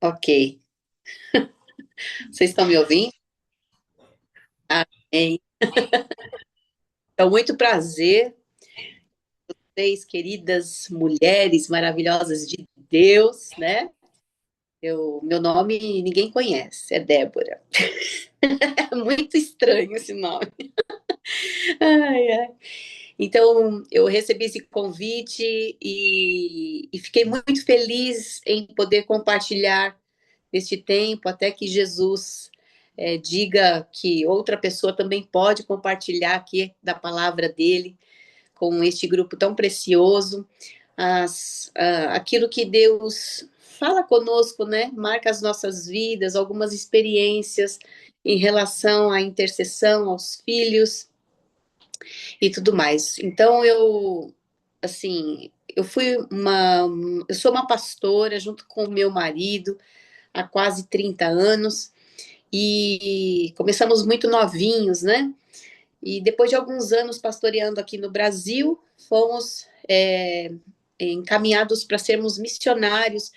Ok. Vocês estão me ouvindo? Amém. Então, muito prazer, vocês, queridas mulheres maravilhosas de Deus, né? Meu nome ninguém conhece, é Débora. É muito estranho esse nome. Ai, ai. Então, eu recebi esse convite e fiquei muito feliz em poder compartilhar este tempo, até que Jesus diga que outra pessoa também pode compartilhar aqui da palavra dele com este grupo tão precioso, aquilo que Deus fala conosco, né? Marca as nossas vidas, algumas experiências em relação à intercessão aos filhos e tudo mais. Então assim, eu sou uma pastora junto com o meu marido há quase 30 anos e começamos muito novinhos, né? E depois de alguns anos pastoreando aqui no Brasil, fomos encaminhados para sermos missionários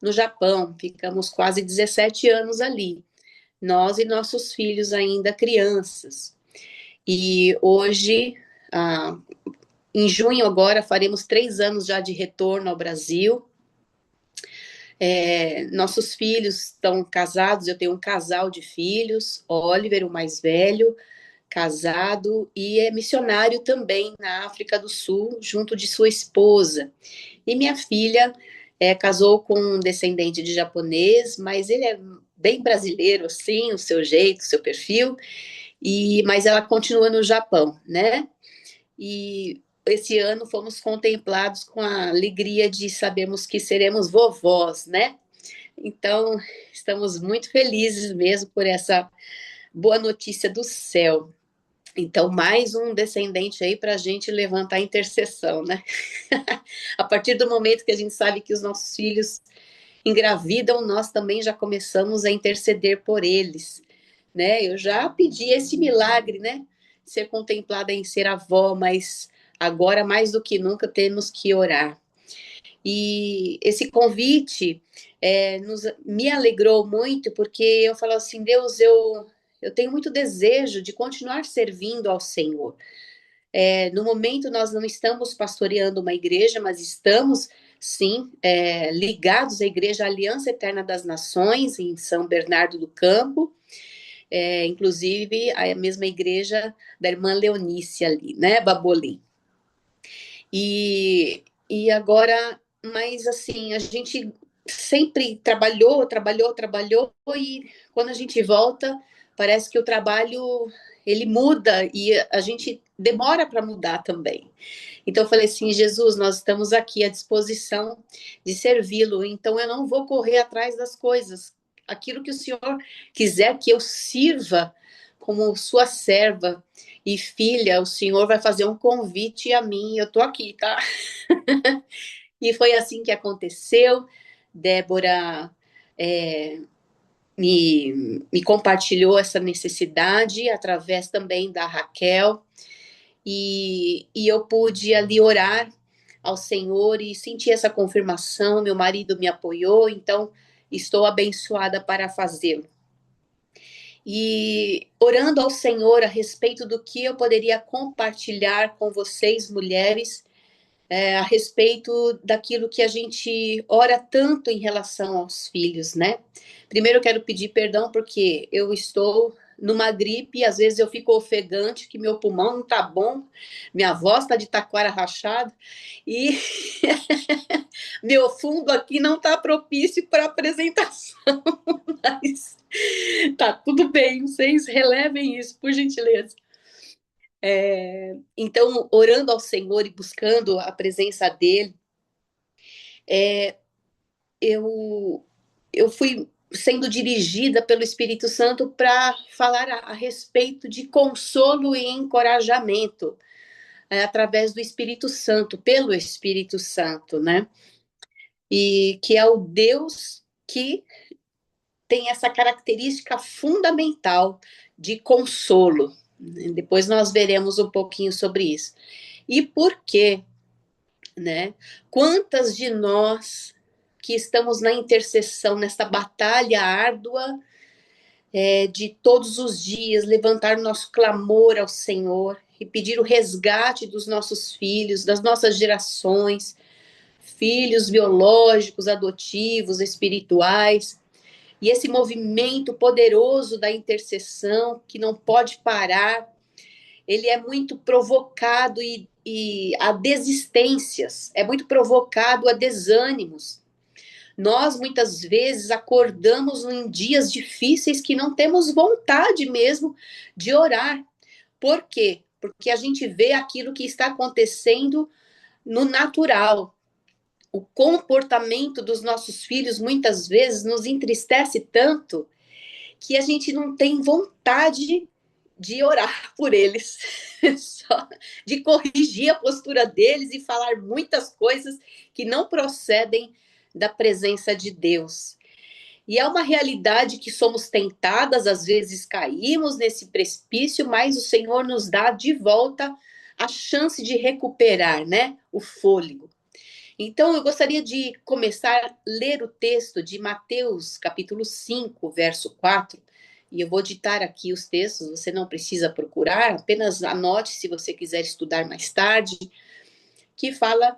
no Japão. Ficamos quase 17 anos ali, nós e nossos filhos ainda crianças. E hoje, ah, em junho agora, faremos 3 anos já de retorno ao Brasil. Nossos filhos estão casados, eu tenho um casal de filhos, Oliver, o mais velho, casado, e é missionário também na África do Sul, junto de sua esposa. E minha filha casou com um descendente de japonês, mas ele é bem brasileiro, assim, o seu jeito, o seu perfil, mas ela continua no Japão, né? E esse ano fomos contemplados com a alegria de sabermos que seremos vovós, né? Então, estamos muito felizes mesmo por essa boa notícia do céu. Então, mais um descendente aí para a gente levantar a intercessão, né? A partir do momento que a gente sabe que os nossos filhos engravidam, nós também já começamos a interceder por eles, né? Eu já pedi esse milagre, né? Ser contemplada em ser avó, mas agora mais do que nunca temos que orar. E esse convite me alegrou muito, porque eu falo assim, Deus, eu tenho muito desejo de continuar servindo ao Senhor. No momento, nós não estamos pastoreando uma igreja, mas estamos, sim, ligados à Igreja Aliança Eterna das Nações, em São Bernardo do Campo, inclusive a mesma igreja da irmã Leonice ali, né, Babolim. E agora, mas assim, a gente sempre trabalhou, e quando a gente volta, parece que o trabalho ele muda e a gente demora para mudar também. Então eu falei assim, Jesus, nós estamos aqui à disposição de servi-lo, então eu não vou correr atrás das coisas. Aquilo que o Senhor quiser que eu sirva como sua serva e filha, o Senhor vai fazer um convite a mim, eu tô aqui, tá? E foi assim que aconteceu. Débora é, me compartilhou essa necessidade através também da Raquel, e eu pude ali orar ao Senhor e sentir essa confirmação. Meu marido me apoiou, então estou abençoada para fazê-lo. E orando ao Senhor a respeito do que eu poderia compartilhar com vocês, mulheres, a respeito daquilo que a gente ora tanto em relação aos filhos, né? Primeiro eu quero pedir perdão porque eu estou numa gripe, e às vezes eu fico ofegante, que meu pulmão não tá bom, minha voz tá de taquara rachada, e meu fundo aqui não tá propício para apresentação, mas tá tudo bem, vocês relevem isso, por gentileza. Então, orando ao Senhor e buscando a presença dele, eu, eu fui sendo dirigida pelo Espírito Santo para falar a respeito de consolo e encorajamento, através do Espírito Santo, pelo Espírito Santo, né? E que é o Deus que tem essa característica fundamental de consolo. Depois nós veremos um pouquinho sobre isso. E por quê, né? Quantas de nós que estamos na intercessão, nessa batalha árdua, de todos os dias, levantar o nosso clamor ao Senhor e pedir o resgate dos nossos filhos, das nossas gerações, filhos biológicos, adotivos, espirituais, e esse movimento poderoso da intercessão, que não pode parar, ele é muito provocado e a desistências, é muito provocado a desânimos. Nós, muitas vezes, acordamos em dias difíceis que não temos vontade mesmo de orar. Por quê? Porque a gente vê aquilo que está acontecendo no natural. O comportamento dos nossos filhos, muitas vezes, nos entristece tanto que a gente não tem vontade de orar por eles, só de corrigir a postura deles e falar muitas coisas que não procedem da presença de Deus. E é uma realidade que somos tentadas, às vezes caímos nesse precipício, mas o Senhor nos dá de volta a chance de recuperar, né, o fôlego. Então, eu gostaria de começar a ler o texto de Mateus, capítulo 5, verso 4, e eu vou ditar aqui os textos, você não precisa procurar, apenas anote se você quiser estudar mais tarde, que fala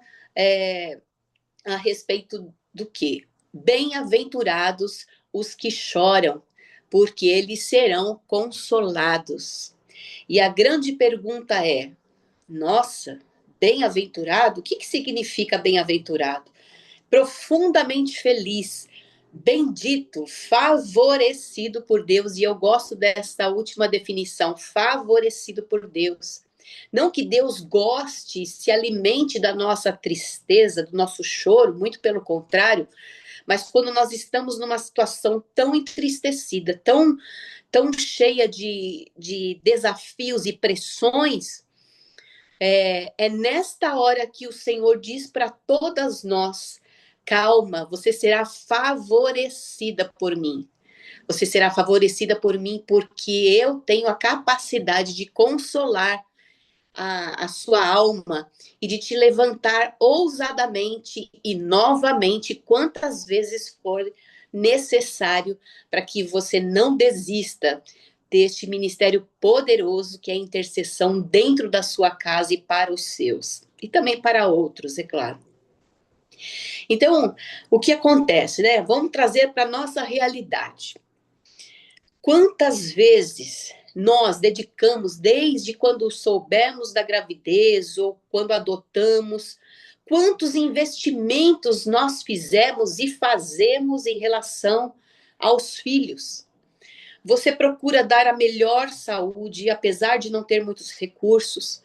a respeito do quê? Bem-aventurados os que choram, porque eles serão consolados. E a grande pergunta é, nossa, bem-aventurado? O que significa bem-aventurado? Profundamente feliz, bendito, favorecido por Deus, e eu gosto dessa última definição, favorecido por Deus. Não que Deus goste, se alimente da nossa tristeza, do nosso choro, muito pelo contrário, mas quando nós estamos numa situação tão entristecida, tão cheia de desafios e pressões, é nesta hora que o Senhor diz para todas nós, calma, você será favorecida por mim. Você será favorecida por mim porque eu tenho a capacidade de consolar a sua alma e de te levantar ousadamente e novamente, quantas vezes for necessário, para que você não desista deste ministério poderoso que é a intercessão dentro da sua casa e para os seus. E também para outros, é claro. Então, o que acontece, né? Vamos trazer para a nossa realidade. Quantas vezes nós dedicamos, desde quando soubemos da gravidez ou quando adotamos, quantos investimentos nós fizemos e fazemos em relação aos filhos? Você procura dar a melhor saúde, apesar de não ter muitos recursos.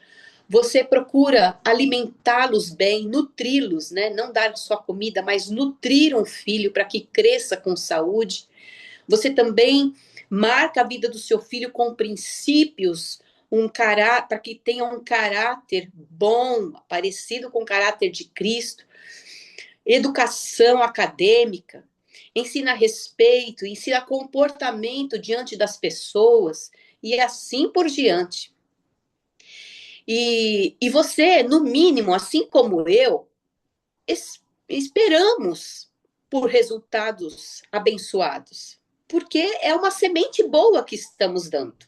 Você procura alimentá-los bem, nutri-los, né? Não dar só comida, mas nutrir um filho para que cresça com saúde. Você também marca a vida do seu filho com princípios, para que tenha um caráter bom, parecido com o caráter de Cristo. Educação acadêmica, ensina respeito, ensina comportamento diante das pessoas e assim por diante. E você, no mínimo, assim como eu, esperamos por resultados abençoados, porque é uma semente boa que estamos dando.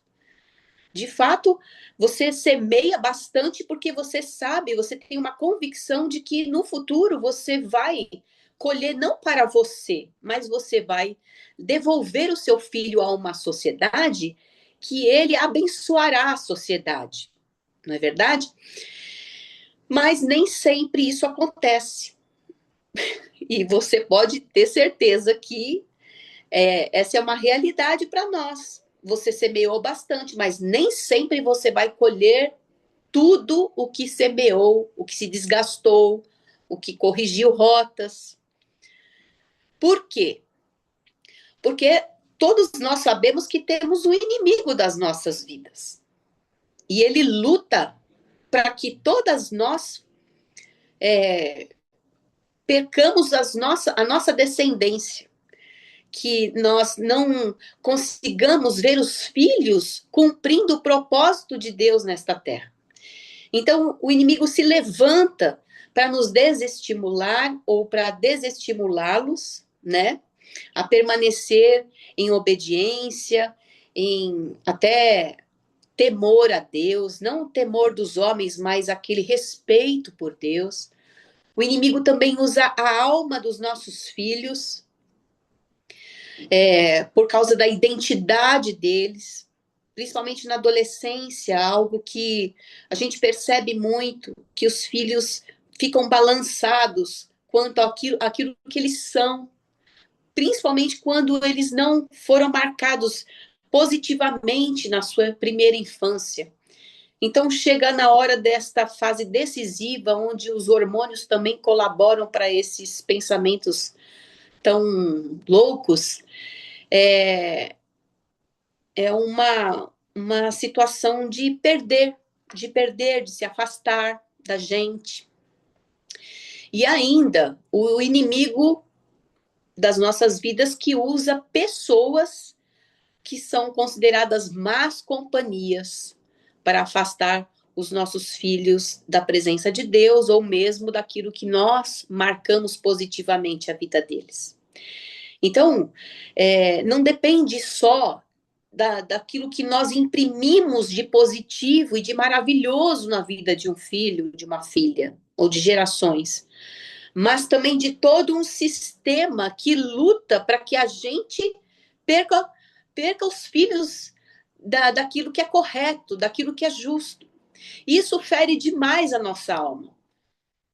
De fato, você semeia bastante porque você sabe, você tem uma convicção de que no futuro você vai colher não para você, mas você vai devolver o seu filho a uma sociedade que ele abençoará a sociedade. Não é verdade? Mas nem sempre isso acontece. E você pode ter certeza que essa é uma realidade para nós. Você semeou bastante, mas nem sempre você vai colher tudo o que semeou, o que se desgastou, o que corrigiu rotas. Por quê? Porque todos nós sabemos que temos o inimigo das nossas vidas. E ele luta para que todas nós percamos a nossa descendência, que nós não consigamos ver os filhos cumprindo o propósito de Deus nesta terra. Então, o inimigo se levanta para nos desestimular ou para desestimulá-los, né? A permanecer em obediência, em até temor a Deus, não o temor dos homens, mas aquele respeito por Deus. O inimigo também usa a alma dos nossos filhos, por causa da identidade deles, principalmente na adolescência, algo que a gente percebe muito, que os filhos ficam balançados quanto àquilo que eles são, principalmente quando eles não foram marcados positivamente na sua primeira infância. Então, chega na hora desta fase decisiva, onde os hormônios também colaboram para esses pensamentos tão loucos, é, é uma situação de se afastar da gente. E ainda, o inimigo das nossas vidas que usa pessoas que são consideradas más companhias para afastar os nossos filhos da presença de Deus ou mesmo daquilo que nós marcamos positivamente a vida deles. Então, não depende só daquilo que nós imprimimos de positivo e de maravilhoso na vida de um filho, de uma filha, ou de gerações, mas também de todo um sistema que luta para que a gente perca os filhos daquilo que é correto, daquilo que é justo. Isso fere demais a nossa alma.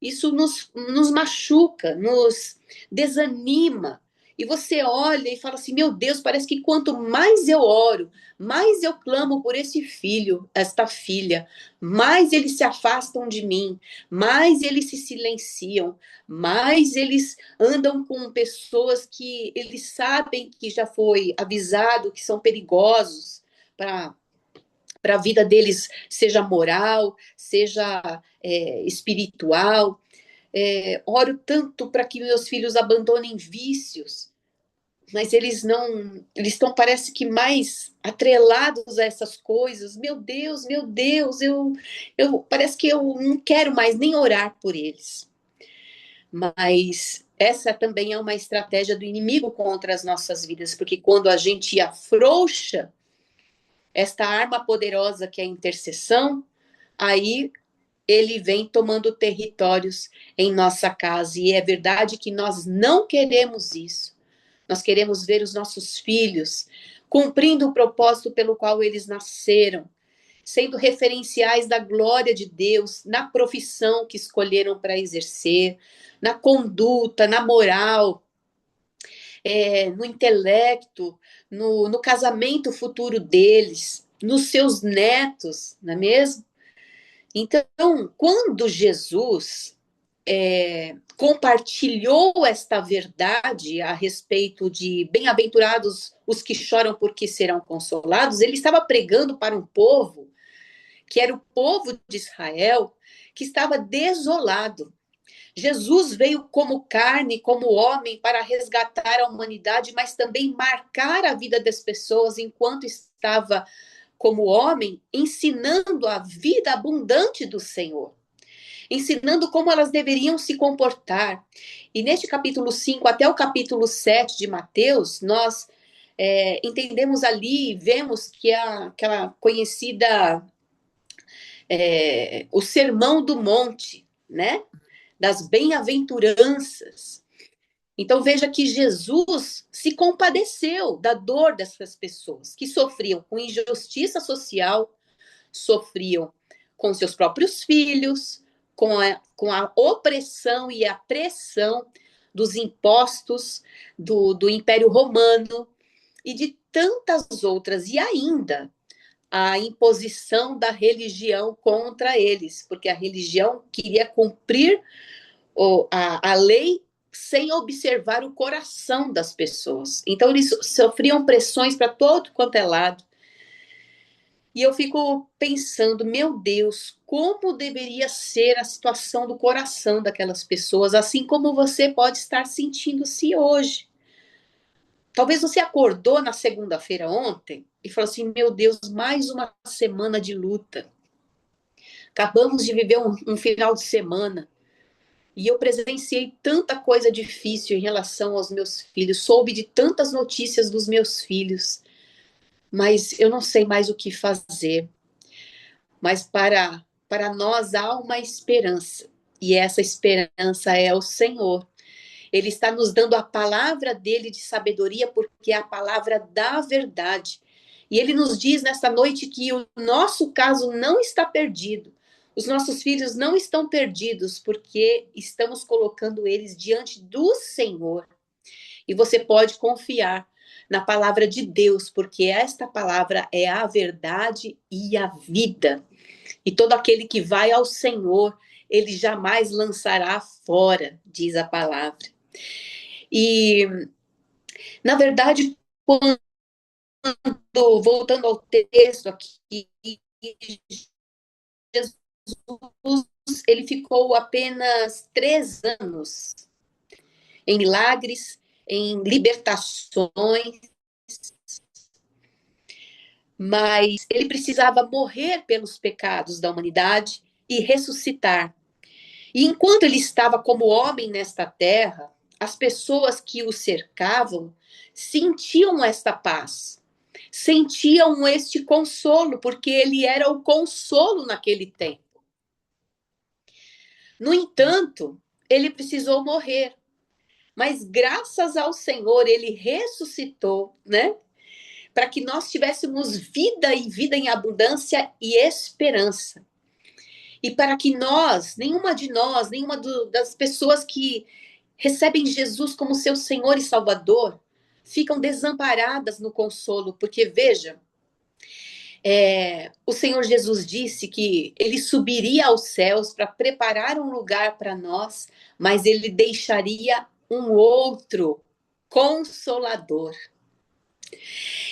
Isso nos machuca, nos desanima. E você olha e fala assim, meu Deus, parece que quanto mais eu oro, mais eu clamo por esse filho, esta filha, mais eles se afastam de mim, mais eles se silenciam, mais eles andam com pessoas que eles sabem que já foi avisado que são perigosos para a vida deles, seja moral, seja espiritual. Oro tanto para que meus filhos abandonem vícios, mas eles não, eles estão, parece que mais atrelados a essas coisas. Meu Deus, parece que eu não quero mais nem orar por eles. Mas essa também é uma estratégia do inimigo contra as nossas vidas, porque quando a gente afrouxa esta arma poderosa que é a intercessão, aí ele vem tomando territórios em nossa casa. E é verdade que nós não queremos isso. Nós queremos ver os nossos filhos cumprindo o propósito pelo qual eles nasceram, sendo referenciais da glória de Deus na profissão que escolheram para exercer, na conduta, na moral, no intelecto, no casamento futuro deles, nos seus netos, não é mesmo? Então, quando Jesus compartilhou esta verdade a respeito de bem-aventurados os que choram porque serão consolados, ele estava pregando para um povo que era o povo de Israel, que estava desolado. Jesus veio como carne, como homem, para resgatar a humanidade, mas também marcar a vida das pessoas enquanto estava como homem, ensinando a vida abundante do Senhor, ensinando como elas deveriam se comportar. E neste capítulo 5 até o capítulo 7 de Mateus, nós entendemos ali, vemos que aquela conhecida, o Sermão do Monte, né? Das bem-aventuranças. Então veja que Jesus se compadeceu da dor dessas pessoas que sofriam com injustiça social, sofriam com seus próprios filhos, com a opressão e a pressão dos impostos do Império Romano e de tantas outras, e ainda a imposição da religião contra eles, porque a religião queria cumprir a lei sem observar o coração das pessoas. Então, eles sofriam pressões para todo quanto é lado. E eu fico pensando, meu Deus, como deveria ser a situação do coração daquelas pessoas, assim como você pode estar sentindo-se hoje. Talvez você acordou na segunda-feira ontem e falou assim, meu Deus, mais uma semana de luta. Acabamos de viver um final de semana. E eu presenciei tanta coisa difícil em relação aos meus filhos, soube de tantas notícias dos meus filhos, mas eu não sei mais o que fazer. Mas para nós há uma esperança, e essa esperança é o Senhor. Ele está nos dando a palavra dele de sabedoria, porque é a palavra da verdade. E ele nos diz nesta noite que o nosso caso não está perdido. Os nossos filhos não estão perdidos, porque estamos colocando eles diante do Senhor. E você pode confiar na palavra de Deus, porque esta palavra é a verdade e a vida. E todo aquele que vai ao Senhor, ele jamais lançará fora, diz a palavra. E, na verdade, quando, voltando ao texto aqui, Jesus, ele ficou apenas 3 anos em milagres, em libertações, mas ele precisava morrer pelos pecados da humanidade e ressuscitar. E enquanto ele estava como homem nesta terra, as pessoas que o cercavam sentiam esta paz, sentiam este consolo, porque ele era o consolo naquele tempo. No entanto, ele precisou morrer, mas graças ao Senhor, ele ressuscitou, né? Para que nós tivéssemos vida e vida em abundância e esperança. E para que nós, nenhuma das pessoas que recebem Jesus como seu Senhor e Salvador, ficam desamparadas no consolo, porque veja, o Senhor Jesus disse que ele subiria aos céus para preparar um lugar para nós, mas ele deixaria um outro consolador.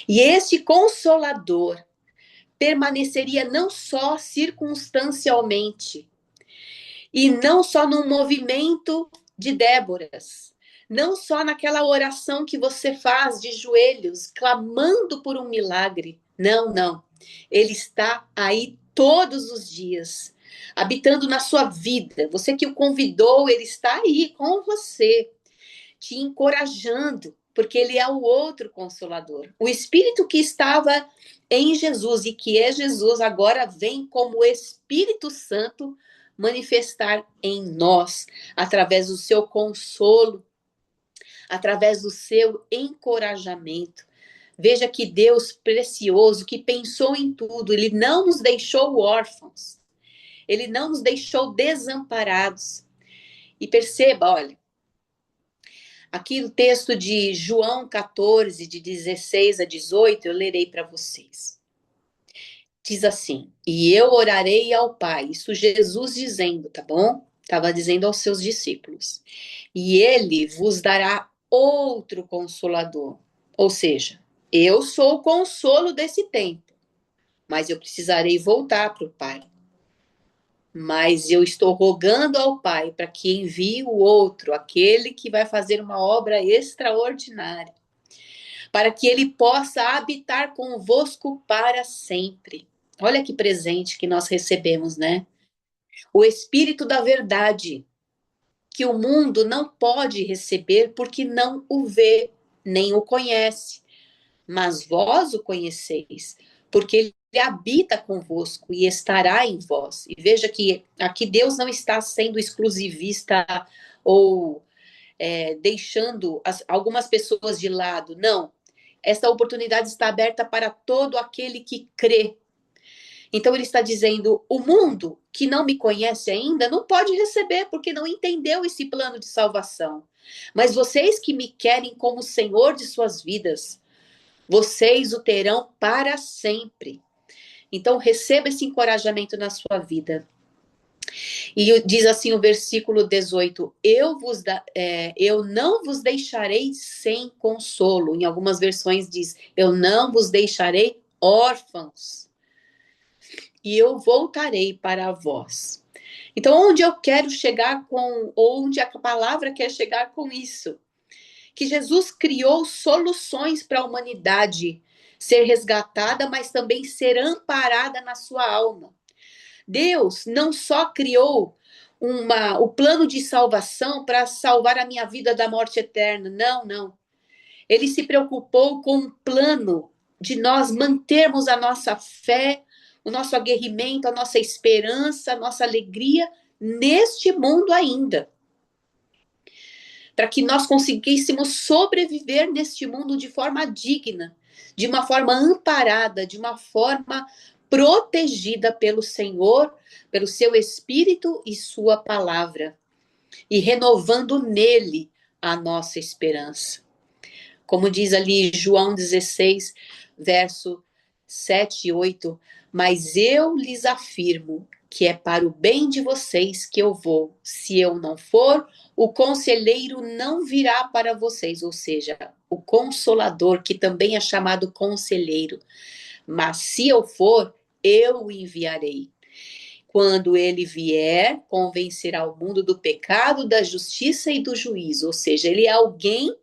E este consolador permaneceria não só circunstancialmente, e não só no movimento de Déboras, não só naquela oração que você faz de joelhos, clamando por um milagre. Não, não. Ele está aí todos os dias, habitando na sua vida. Você que o convidou, ele está aí com você, te encorajando, porque ele é o outro consolador. O Espírito que estava em Jesus e que é Jesus agora vem como Espírito Santo manifestar em nós, através do seu consolo, através do seu encorajamento. Veja que Deus precioso, que pensou em tudo, ele não nos deixou órfãos, ele não nos deixou desamparados. E perceba, olha, aqui no texto de João 14, de 16 a 18, eu lerei para vocês. Diz assim: e eu orarei ao Pai, isso Jesus dizendo, tá bom? Estava dizendo aos seus discípulos. E ele vos dará outro consolador. Ou seja, eu sou o consolo desse tempo, mas eu precisarei voltar para o Pai. Mas eu estou rogando ao Pai para que envie o outro, aquele que vai fazer uma obra extraordinária, para que ele possa habitar convosco para sempre. Olha que presente que nós recebemos, né? O Espírito da verdade, que o mundo não pode receber porque não o vê, nem o conhece. Mas vós o conheceis, porque ele habita convosco e estará em vós. E veja que aqui Deus não está sendo exclusivista ou deixando algumas pessoas de lado. Não. Essa oportunidade está aberta para todo aquele que crê. Então ele está dizendo, o mundo que não me conhece ainda não pode receber, porque não entendeu esse plano de salvação. Mas vocês que me querem como Senhor de suas vidas, vocês o terão para sempre. Então receba esse encorajamento na sua vida. E diz assim o versículo 18, eu não vos deixarei sem consolo. Em algumas versões diz, eu não vos deixarei órfãos. E eu voltarei para vós. Então, onde eu quero chegar onde a palavra quer chegar com isso? Que Jesus criou soluções para a humanidade ser resgatada, mas também ser amparada na sua alma. Deus não só criou o plano de salvação para salvar a minha vida da morte eterna. Não, não. Ele se preocupou com um plano de nós mantermos a nossa fé, o nosso aguerrimento, a nossa esperança, a nossa alegria neste mundo ainda. Para que nós conseguíssemos sobreviver neste mundo de forma digna, de uma forma amparada, de uma forma protegida pelo Senhor, pelo seu Espírito e sua palavra, e renovando nele a nossa esperança. Como diz ali João 16, verso 7 e 8, mas eu lhes afirmo que é para o bem de vocês que eu vou. Se eu não for, o conselheiro não virá para vocês, ou seja, o consolador, que também é chamado conselheiro. Mas se eu for, eu o enviarei. Quando ele vier, convencerá o mundo do pecado, da justiça e do juízo. Ou seja, ele é alguém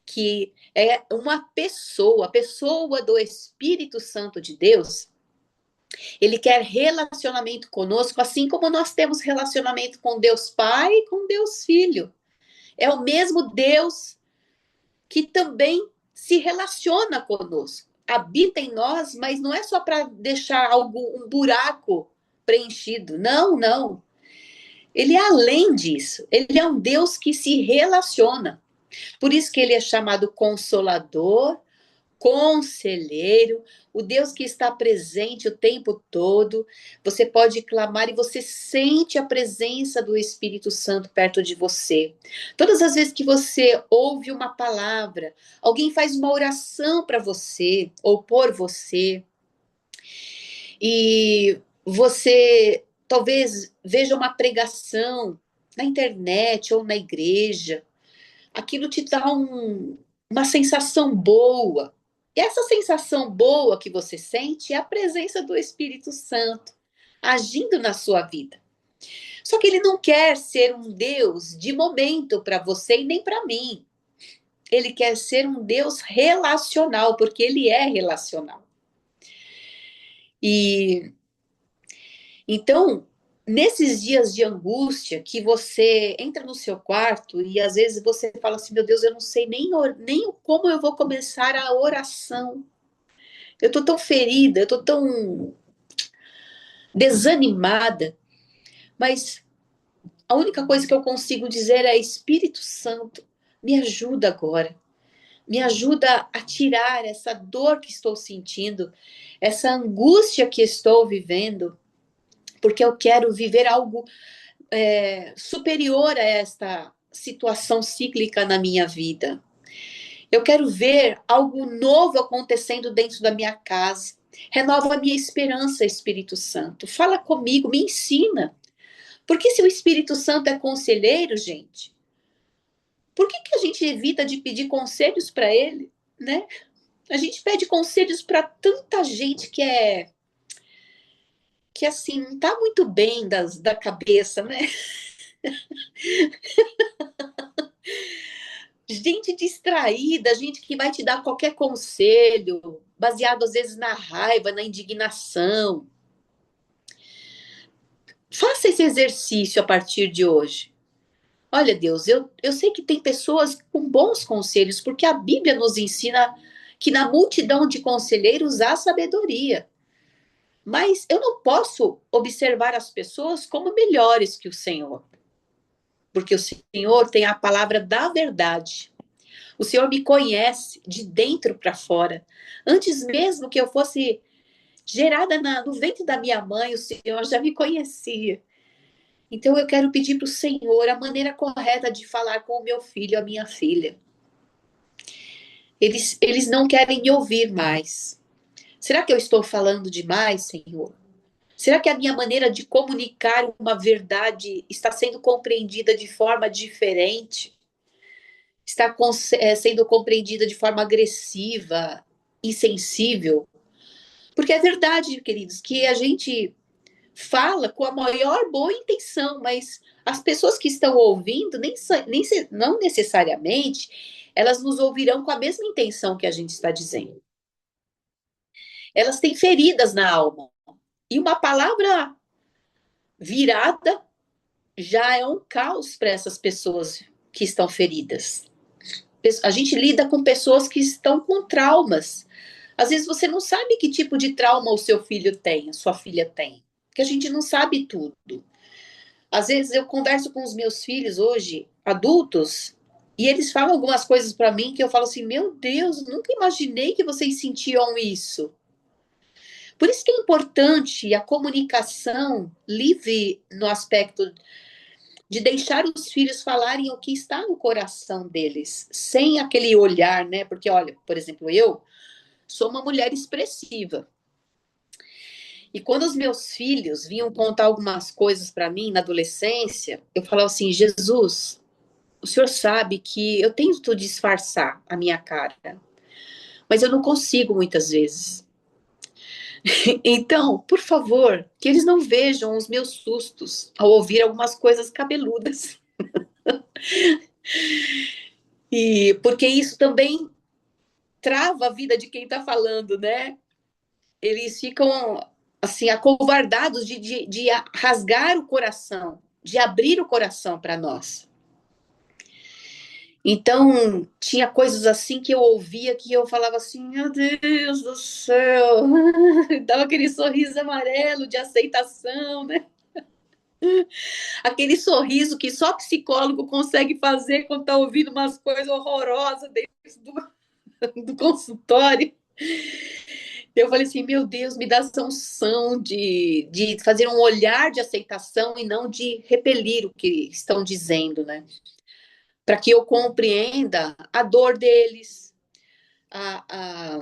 que é uma pessoa, a pessoa do Espírito Santo de Deus. Ele quer relacionamento conosco, assim como nós temos relacionamento com Deus Pai e com Deus Filho. É o mesmo Deus que também se relaciona conosco. Habita em nós, mas não é só para deixar um buraco preenchido. Não, não. Ele é além disso. Ele é um Deus que se relaciona. Por isso que ele é chamado Consolador, Conselheiro, o Deus que está presente o tempo todo. Você pode clamar e você sente a presença do Espírito Santo perto de você. Todas as vezes que você ouve uma palavra, alguém faz uma oração para você ou por você, e você talvez veja uma pregação na internet ou na igreja, aquilo te dá uma sensação boa. E essa sensação boa que você sente é a presença do Espírito Santo agindo na sua vida. Só que ele não quer ser um Deus de momento para você e nem para mim. Ele quer ser um Deus relacional, porque ele é relacional. E então, nesses dias de angústia, que você entra no seu quarto e às vezes você fala assim: meu Deus, eu não sei nem como eu vou começar a oração. Eu tô tão ferida, eu tô tão desanimada, mas a única coisa que eu consigo dizer é: Espírito Santo, me ajuda agora. Me ajuda a tirar essa dor que estou sentindo, essa angústia que estou vivendo, porque eu quero viver algo superior a esta situação cíclica na minha vida. Eu quero ver algo novo acontecendo dentro da minha casa. Renova a minha esperança, Espírito Santo. Fala comigo, me ensina. Porque se o Espírito Santo é conselheiro, gente, por que a gente evita de pedir conselhos para ele, né? A gente pede conselhos para tanta gente que assim, não tá muito bem da cabeça, né? Gente distraída, gente que vai te dar qualquer conselho, baseado às vezes na raiva, na indignação. Faça esse exercício a partir de hoje. Olha, Deus, eu sei que tem pessoas com bons conselhos, porque a Bíblia nos ensina que na multidão de conselheiros há sabedoria. Mas eu não posso observar as pessoas como melhores que o Senhor, porque o Senhor tem a palavra da verdade. O Senhor me conhece de dentro para fora. Antes mesmo que eu fosse gerada no ventre da minha mãe, o Senhor já me conhecia. Então eu quero pedir para o Senhor a maneira correta de falar com o meu filho, a minha filha. Eles não querem me ouvir mais. Será que eu estou falando demais, Senhor? Será que a minha maneira de comunicar uma verdade está sendo compreendida de forma diferente? Está sendo compreendida de forma agressiva, insensível? Porque é verdade, queridos, que a gente fala com a maior boa intenção, mas as pessoas que estão ouvindo, não necessariamente, elas nos ouvirão com a mesma intenção que a gente está dizendo. Elas têm feridas na alma. E uma palavra virada já é um caos para essas pessoas que estão feridas. A gente lida com pessoas que estão com traumas. Às vezes você não sabe que tipo de trauma o seu filho tem, a sua filha tem, porque a gente não sabe tudo. Às vezes eu converso com os meus filhos hoje, adultos, e eles falam algumas coisas para mim que eu falo assim: meu Deus, nunca imaginei que vocês sentiam isso. Por isso que é importante a comunicação livre no aspecto de deixar os filhos falarem o que está no coração deles, sem aquele olhar, né? Porque, olha, por exemplo, eu sou uma mulher expressiva. E quando os meus filhos vinham contar algumas coisas para mim na adolescência, eu falava assim: Jesus, o senhor sabe que eu tento disfarçar a minha cara, mas eu não consigo muitas vezes. Então, por favor, que eles não vejam os meus sustos ao ouvir algumas coisas cabeludas. E porque isso também trava a vida de quem está falando, né? Eles ficam assim acovardados de rasgar o coração, de abrir o coração para nós. Então, tinha coisas assim que eu ouvia que eu falava assim: meu Deus do céu, dava aquele sorriso amarelo de aceitação, né? Aquele sorriso que só psicólogo consegue fazer quando tá ouvindo umas coisas horrorosas dentro do consultório. Eu falei assim: meu Deus, me dá essa unção de fazer um olhar de aceitação e não de repelir o que estão dizendo, né? Para que eu compreenda a dor deles, a, a,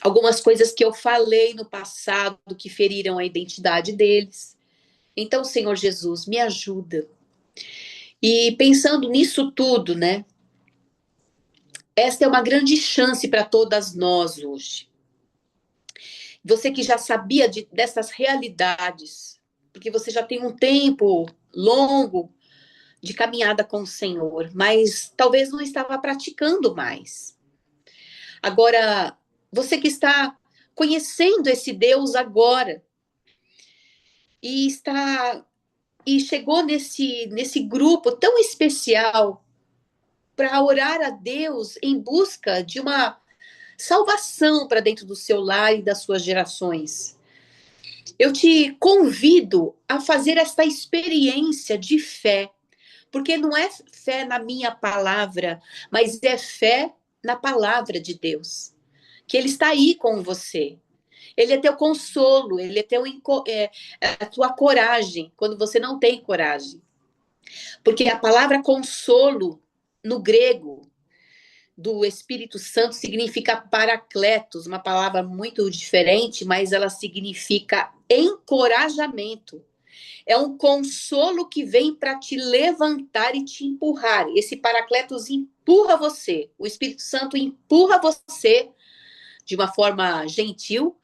algumas coisas que eu falei no passado que feriram a identidade deles. Então, Senhor Jesus, me ajuda. E pensando nisso tudo, né? Esta é uma grande chance para todas nós hoje. Você que já sabia dessas realidades, porque você já tem um tempo longo de caminhada com o Senhor, mas talvez não estava praticando mais. Agora, você que está conhecendo esse Deus agora e está e chegou nesse grupo tão especial para orar a Deus em busca de uma salvação para dentro do seu lar e das suas gerações. Eu te convido a fazer esta experiência de fé, porque não é fé na minha palavra, mas é fé na palavra de Deus, que Ele está aí com você. Ele é teu consolo, ele é, a tua coragem, quando você não tem coragem. Porque a palavra consolo, no grego, do Espírito Santo, significa paracletos, uma palavra muito diferente, mas ela significa encorajamento. É um consolo que vem para te levantar e te empurrar. Esse paracletos empurra você. O Espírito Santo empurra você de uma forma gentil,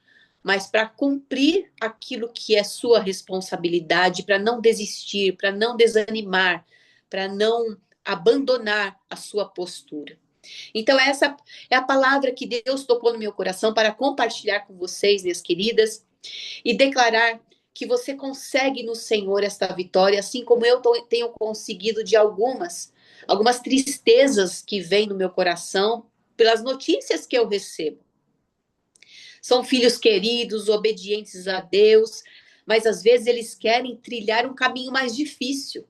mas para cumprir aquilo que é sua responsabilidade, para não desistir, para não desanimar, para não abandonar a sua postura. Então, essa é a palavra que Deus tocou no meu coração para compartilhar com vocês, minhas queridas, e declarar que você consegue no Senhor esta vitória, assim como eu tenho conseguido de algumas tristezas que vêm no meu coração pelas notícias que eu recebo. São filhos queridos, obedientes a Deus, mas às vezes eles querem trilhar um caminho mais difícil,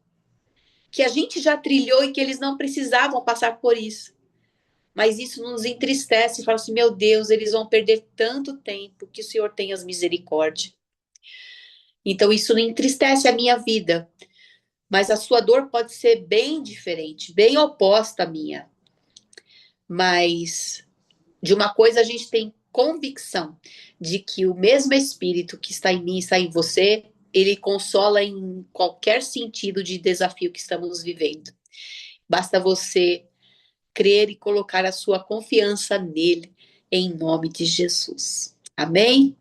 que a gente já trilhou e que eles não precisavam passar por isso. Mas isso nos entristece e fala assim: meu Deus, eles vão perder tanto tempo, que o Senhor tenha as misericórdia. Então isso não entristece a minha vida, mas a sua dor pode ser bem diferente, bem oposta à minha. Mas de uma coisa a gente tem convicção, de que o mesmo Espírito que está em mim, está em você, ele consola em qualquer sentido de desafio que estamos vivendo. Basta você crer e colocar a sua confiança nele, em nome de Jesus. Amém?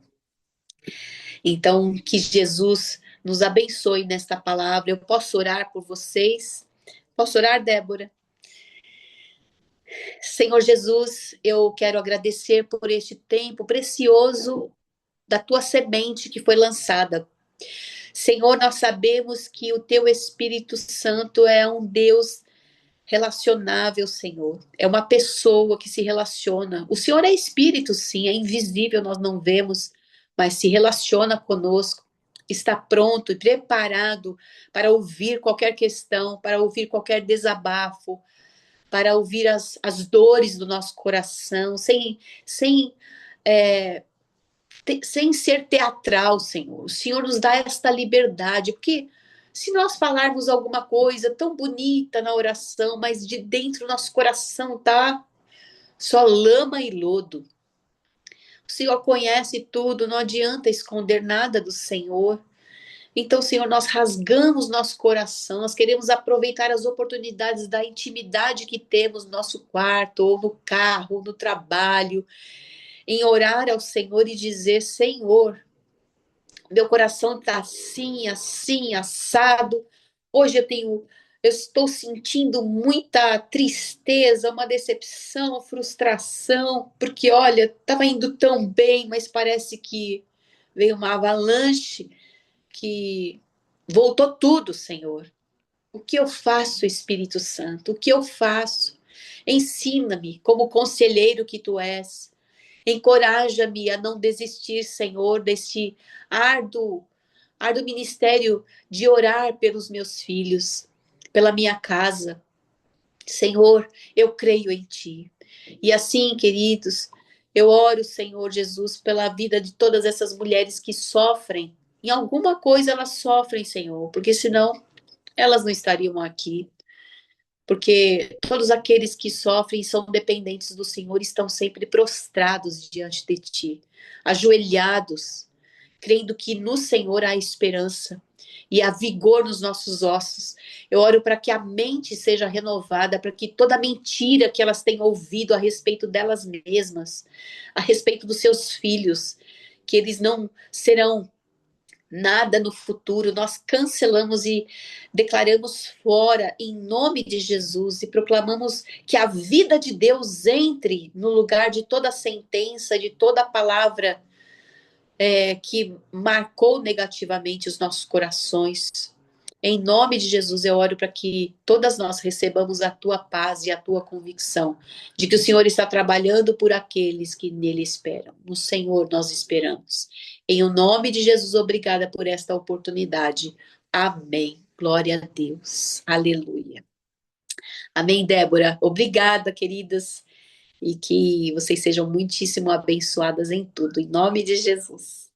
Então, que Jesus nos abençoe nesta palavra. Eu posso orar por vocês? Posso orar, Débora? Senhor Jesus, eu quero agradecer por este tempo precioso da tua semente que foi lançada. Senhor, nós sabemos que o teu Espírito Santo é um Deus relacionável, Senhor. É uma pessoa que se relaciona. O Senhor é Espírito, sim, é invisível, nós não vemos, mas se relaciona conosco. Está pronto e preparado para ouvir qualquer questão, para ouvir qualquer desabafo, para ouvir as dores do nosso coração, sem, é, sem ser teatral, Senhor. O Senhor nos dá esta liberdade, porque se nós falarmos alguma coisa tão bonita na oração, mas de dentro do nosso coração tá só lama e lodo. O Senhor conhece tudo, não adianta esconder nada do Senhor. Então, Senhor, nós rasgamos nosso coração, nós queremos aproveitar as oportunidades da intimidade que temos no nosso quarto, ou no carro, ou no trabalho, em orar ao Senhor e dizer: Senhor, meu coração está assim, assim, assado. Hoje eu estou sentindo muita tristeza, uma decepção, frustração, porque olha, estava indo tão bem, mas parece que veio uma avalanche que voltou tudo, Senhor. O que eu faço, Espírito Santo? O que eu faço? Ensina-me como conselheiro que tu és. Encoraja-me a não desistir, Senhor, deste árduo, árduo ministério de orar pelos meus filhos, pela minha casa. Senhor, eu creio em Ti. E assim, queridos, eu oro, Senhor Jesus, pela vida de todas essas mulheres que sofrem. Em alguma coisa elas sofrem, Senhor, porque senão elas não estariam aqui. Porque todos aqueles que sofrem e são dependentes do Senhor estão sempre prostrados diante de Ti, ajoelhados, crendo que no Senhor há esperança e há vigor nos nossos ossos. Eu oro para que a mente seja renovada, para que toda mentira que elas têm ouvido a respeito delas mesmas, a respeito dos seus filhos, que eles não serão nada no futuro, nós cancelamos e declaramos fora em nome de Jesus e proclamamos que a vida de Deus entre no lugar de toda sentença, de toda palavra que marcou negativamente os nossos corações. Em nome de Jesus, eu oro para que todas nós recebamos a tua paz e a tua convicção de que o Senhor está trabalhando por aqueles que nele esperam. No Senhor nós esperamos. Em o nome de Jesus, obrigada por esta oportunidade. Amém. Glória a Deus. Aleluia. Amém, Débora. Obrigada, queridas, e que vocês sejam muitíssimo abençoadas em tudo. Em nome de Jesus.